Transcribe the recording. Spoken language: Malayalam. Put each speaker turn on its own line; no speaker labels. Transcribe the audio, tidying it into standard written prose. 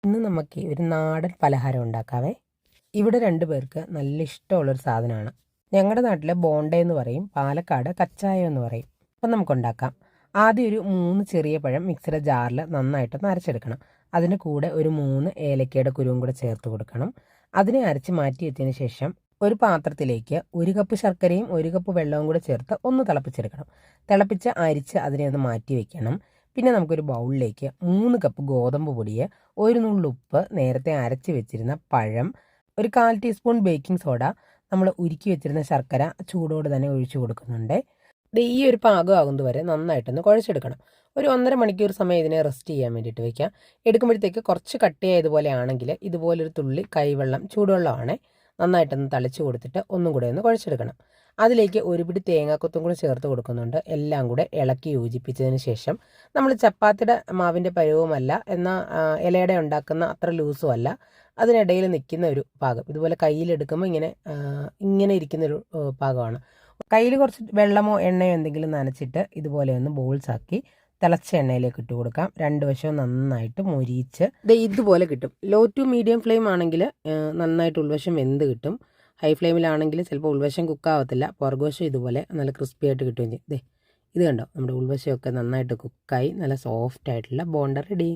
ഇന്ന് നമുക്ക് ഒരു നാടൻ പലഹാരം ഉണ്ടാക്കാവേ. ഇവിടെ 2 പേർക്ക് നല്ല ഇഷ്ടമുള്ളൊരു സാധനമാണ്. ഞങ്ങളുടെ നാട്ടിൽ ബോണ്ട എന്ന് പറയും, പാലക്കാട് കച്ചായം എന്ന് പറയും. അപ്പം നമുക്കുണ്ടാക്കാം. ആദ്യം ഒരു 3 ചെറിയ പഴം മിക്സിയുടെ ജാറിൽ നന്നായിട്ടൊന്ന് അരച്ചെടുക്കണം. അതിന് കൂടെ ഒരു 3 ഏലക്കയുടെ കുരുവും കൂടെ ചേർത്ത് കൊടുക്കണം. അതിനെ അരച്ച് മാറ്റി വെച്ചതിന് ശേഷം ഒരു പാത്രത്തിലേക്ക് 1 കപ്പ് ശർക്കരയും 1 കപ്പ് വെള്ളവും കൂടെ ചേർത്ത് ഒന്ന് തിളപ്പിച്ചെടുക്കണം. തിളപ്പിച്ച് അരിച്ച് അതിനെ ഒന്ന് മാറ്റി വെക്കണം. പിന്നെ നമുക്കൊരു ബൗളിലേക്ക് 3 കപ്പ് ഗോതമ്പ് പൊടിയെ, 1 നുള്ളുപ്പ്, നേരത്തെ അരച്ച് വെച്ചിരുന്ന പഴം, ഒരു 1/4 ടീസ്പൂൺ ബേക്കിംഗ് സോഡ, നമ്മൾ ഉരുക്കി വെച്ചിരുന്ന ശർക്കര ചൂടോട് തന്നെ ഒഴിച്ചു കൊടുക്കുന്നുണ്ട്. ഈ ഒരു പാകമാകുന്നത് വരെ നന്നായിട്ടൊന്ന് കുഴച്ചെടുക്കണം. ഒരു 1.5 മണിക്കൂർ സമയം ഇതിനെ റെസ്റ്റ് ചെയ്യാൻ വേണ്ടിയിട്ട് വയ്ക്കാം. എടുക്കുമ്പോഴത്തേക്ക് കുറച്ച് കട്ടിയായതുപോലെ ആണെങ്കിൽ ഇതുപോലൊരു തുള്ളി കൈവെള്ളം, ചൂടുവെള്ളമാണ്, നന്നായിട്ടൊന്ന് തളിച്ച് കൊടുത്തിട്ട് ഒന്നും കൂടെ ഒന്ന് കുഴച്ചെടുക്കണം. അതിലേക്ക് ഒരു പിടി തേങ്ങാക്കൊത്തും കൂടെ ചേർത്ത് കൊടുക്കുന്നുണ്ട്. എല്ലാം കൂടെ ഇളക്കി യോജിപ്പിച്ചതിന് ശേഷം നമ്മൾ ചപ്പാത്തിയുടെ മാവിൻ്റെ പരുവമല്ല, എന്നാൽ ഇലയുടെ ഉണ്ടാക്കുന്ന അത്ര ലൂസും അല്ല, അതിനിടയിൽ നിൽക്കുന്ന ഒരു പാകം. ഇതുപോലെ കയ്യിലെടുക്കുമ്പോൾ ഇങ്ങനെ ഇരിക്കുന്നൊരു പാകമാണ്. കയ്യിൽ കുറച്ച് വെള്ളമോ എണ്ണയോ എന്തെങ്കിലും നനച്ചിട്ട് ഇതുപോലെ ഒന്ന് ബോൾസ് ആക്കി തിളച്ച എണ്ണയിലേക്ക് ഇട്ട് കൊടുക്കാം. 2 വശവും നന്നായിട്ട് മൊരിയിച്ച് ഇതുപോലെ കിട്ടും. ലോ ടു മീഡിയം ഫ്ലെയിം ആണെങ്കിൽ നന്നായിട്ട് ഉൾവശം വെന്ത് കിട്ടും. ഹൈ ഫ്ലെയിമിലാണെങ്കിൽ ചിലപ്പോൾ ഉൾവശം കുക്കാവത്തില്ല, പുറകുവശം ഇതുപോലെ നല്ല ക്രിസ്പി ആയിട്ട് കിട്ടുകയും ചെയ്യും. ഇത് കണ്ടോ, നമ്മുടെ ഉൾവശമൊക്കെ നന്നായിട്ട് കുക്കായി നല്ല സോഫ്റ്റ് ആയിട്ടുള്ള ബോണ്ട റെഡി.